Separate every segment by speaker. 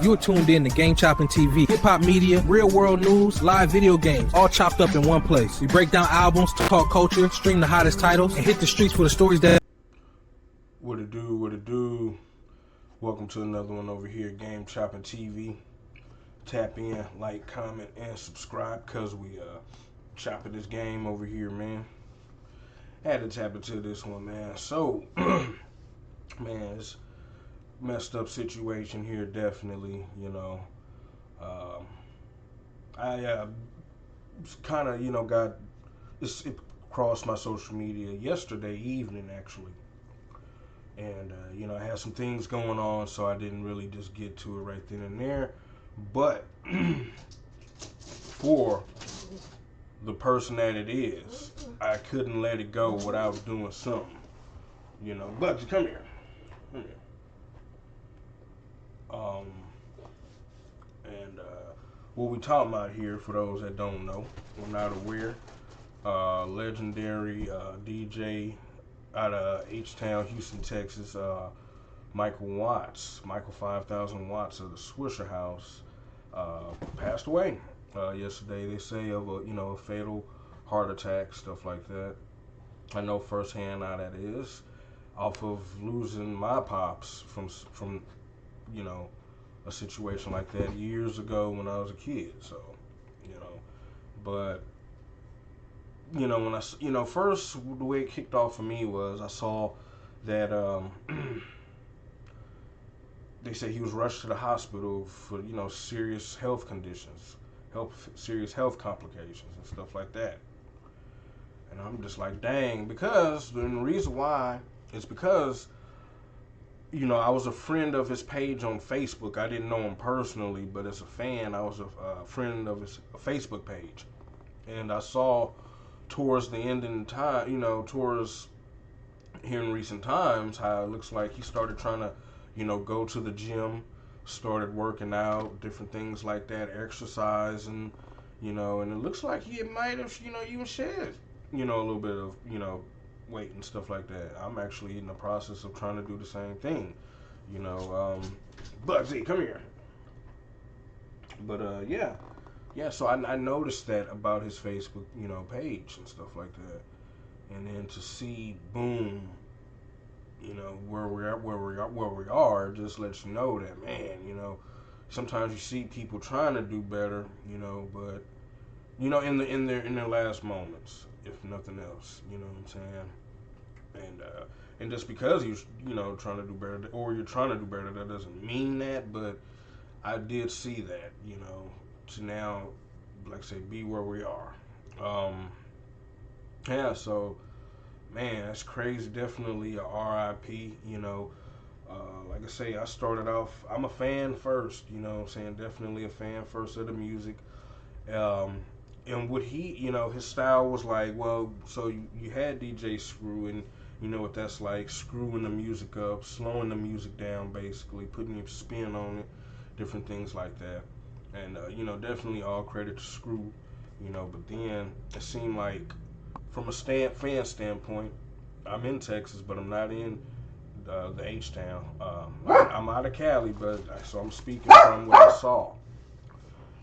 Speaker 1: You're tuned in to Game Chopping TV. Hip-hop media, real-world news, live video games, all chopped up in one place. We break down albums, talk culture, stream the hottest titles, and hit the streets for the stories that...
Speaker 2: What it do? Welcome to another one over here, Game Chopping TV. Tap in, like, comment, and subscribe, because we chopping this game over here, man. Had to tap into this one, man. So, man, it's messed up situation here, definitely, you know. I kind of, you know, it crossed my social media yesterday evening, actually. And, you know, I had some things going on, so I didn't really just get to it right then and there. But for the person that it is, I couldn't let it go without doing something. You know, Bugsy, come here. What we talking about here, for those that don't know, or not aware, legendary DJ out of H-Town, Houston, Texas, Michael 5000 Watts of the Swisha House, passed away yesterday. They say of a fatal heart attack, stuff like that. I know firsthand how that is, off of losing my pops from a situation like that years ago when I was a kid. So, but when first the way it kicked off for me was I saw that they said he was rushed to the hospital for serious health conditions, serious health complications and stuff like that. And I'm just like, dang, because the reason why is because I was a friend of his page on Facebook. I didn't know him personally, but as a fan, I was a friend of his Facebook page. And I saw towards the end in time, towards here in recent times, how it looks like he started trying to, go to the gym, started working out, different things like that, exercise, and it looks like he might have, even shed, a little bit of, weight and stuff like that. I'm actually in the process of trying to do the same thing, Bugsy, come here. But yeah, so I noticed that about his Facebook, page and stuff like that, and then to see, boom, where we are, just lets you know that, man, sometimes you see people trying to do better, but in their last moments, if nothing else, you know what I'm saying? And just because you're trying to do better, or you're trying to do better, that doesn't mean that. But I did see that, to now, like I say, be where we are. Yeah, so, man, that's crazy. Definitely a RIP, like I say, I started off, I'm a fan first, what I'm saying? Definitely a fan first of the music. And what he, his style was like, well, so you had DJ Screw, and you know what that's like, screwing the music up, slowing the music down, basically, putting your spin on it, different things like that. And, definitely all credit to Screw, but then it seemed like, from a fan standpoint, I'm in Texas, but I'm not in the H-Town. I'm out of Cali, so I'm speaking from what I saw.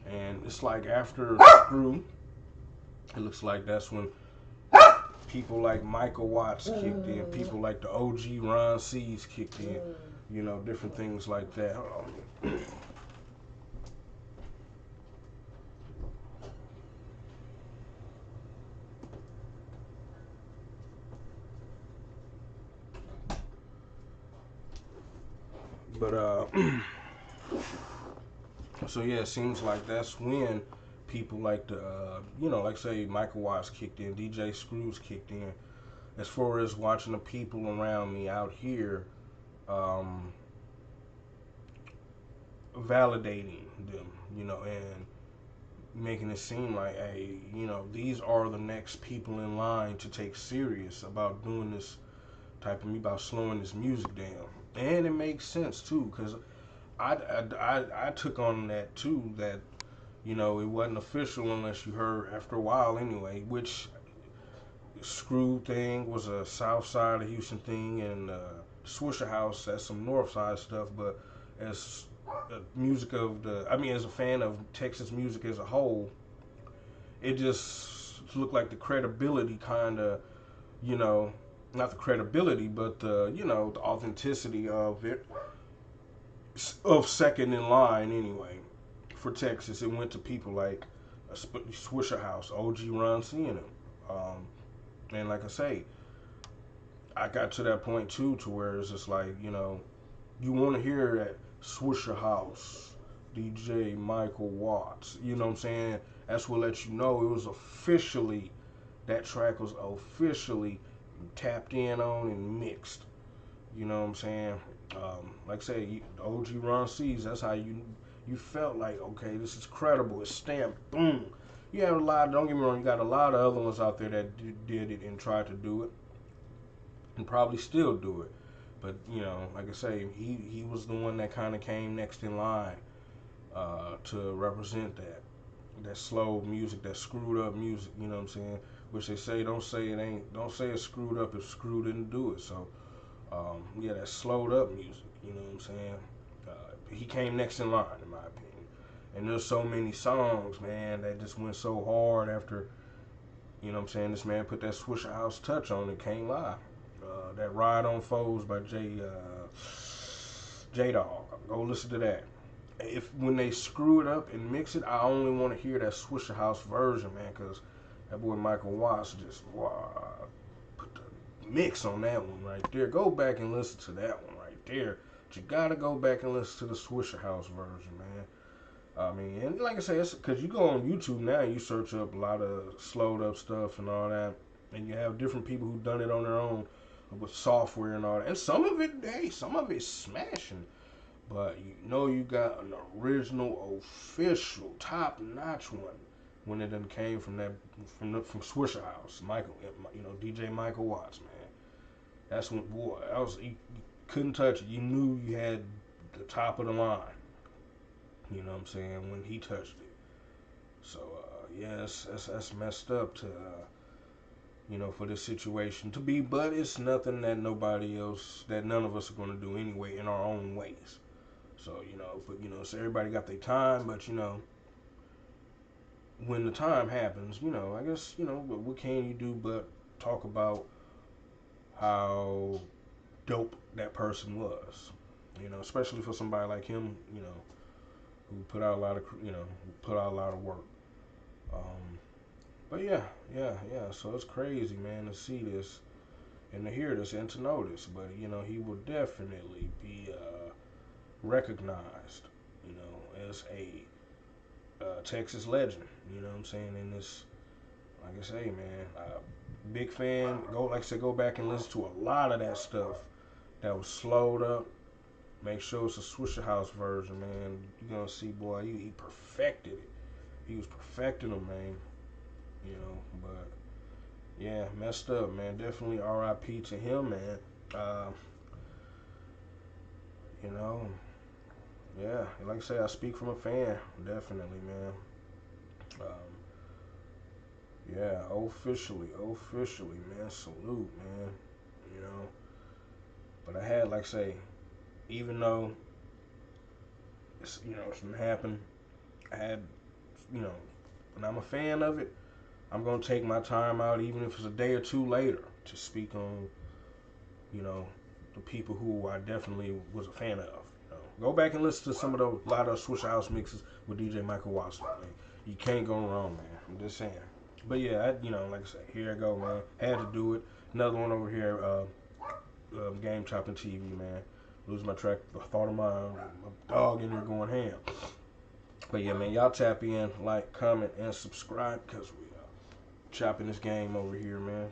Speaker 2: And it's like after Screw, it looks like that's when people like Michael Watts kicked in, people like the OG Ron C's kicked in, different things like that. But so yeah, it seems like that's when people like like say Michael Watts kicked in, DJ Screws kicked in. As far as watching the people around me out here, validating them, and making it seem like, hey, these are the next people in line to take serious about doing this type of about slowing this music down. And it makes sense too, because I took on that too, that it wasn't official unless you heard after a while anyway, which Screw thing was a south side of Houston thing, and Swisha House, that's some north side stuff. But as music of as a fan of Texas music as a whole, it just looked like the credibility kind of, you know, not the credibility, but the, you know, the authenticity of it, of second in line anyway. For Texas, it went to people like Swisha House, OG Ron seeing him. And like I say, I got to that point too, to where it's just like, you know, you want to hear that Swisha House, DJ Michael Watts, you know what I'm saying? That's what lets you know it was officially, that track was officially tapped in on and mixed. You know what I'm saying? Like I say, OG Ron C's, that's how you felt like, okay, this is credible. It's stamped. Boom. You have a lot. Don't get me wrong. You got a lot of other ones out there that did it and tried to do it, and probably still do it. But you know, like I say, he was the one that kind of came next in line to represent that slow music, that screwed up music. You know what I'm saying? Which they say, don't say it's screwed up if Screw didn't do it. So yeah, that slowed up music. You know what I'm saying? He came next in line, in my opinion. And there's so many songs, man, that just went so hard after, you know what I'm saying, this man put that Swisher House touch on it, can't lie. That Ride on Foes by J-Dog. Go listen to that. When they screw it up and mix it, I only want to hear that Swisher House version, man, because that boy Michael Watts just put the mix on that one right there. Go back and listen to that one right there. But you gotta go back and listen to the Swisher House version, man. I mean, and like I say, it's because you go on YouTube now and you search up a lot of slowed up stuff and all that, and you have different people who've done it on their own with software and all that. And some of it's smashing. But you know you got an original, official, top-notch one when it done came from Swisher House, Michael, you know, DJ Michael Watts, man. That's when, boy, you couldn't touch it. You knew you had the top of the line. You know what I'm saying, when he touched it. So, yeah, that's messed up to, you know, for this situation to be, but it's nothing that none of us are going to do anyway in our own ways. So, you know, but, you know, so everybody got their time, but, you know, when the time happens, you know, I guess, you know, what can you do but talk about how dope that person was, you know, especially for somebody like him, you know, who put out a lot of work. But yeah, so it's crazy, man, to see this and to hear this and to know this, but, you know, he will definitely be, recognized, you know, as a Texas legend. You know what I'm saying? In this, like I say, man, big fan. Go back and listen to a lot of that stuff that was slowed up. Make sure it's a Swisher House version, man. You're gonna see, boy, he perfected it. He was perfecting them, man. You know, but yeah, messed up, man. Definitely R.I.P. to him, man. You know. Yeah, like I say, I speak from a fan, definitely, man. Yeah, officially, man, salute, man. You know, but I had, like I say, even though it's, you know, it's gonna happen, I had, you know, when I'm a fan of it, I'm gonna take my time out, even if it's a day or two later, to speak on, you know, the people who I definitely was a fan of. Go back and listen to a lot of Swisher House mixes with DJ Michael Watts, man. You can't go wrong, man. I'm just saying. But yeah, you know, like I said, here I go, man. Had to do it. Another one over here, Game Chopping TV, man. Lose my track, the thought of my dog in there going ham. But yeah, man, y'all tap in, like, comment, and subscribe, because we chopping this game over here, man.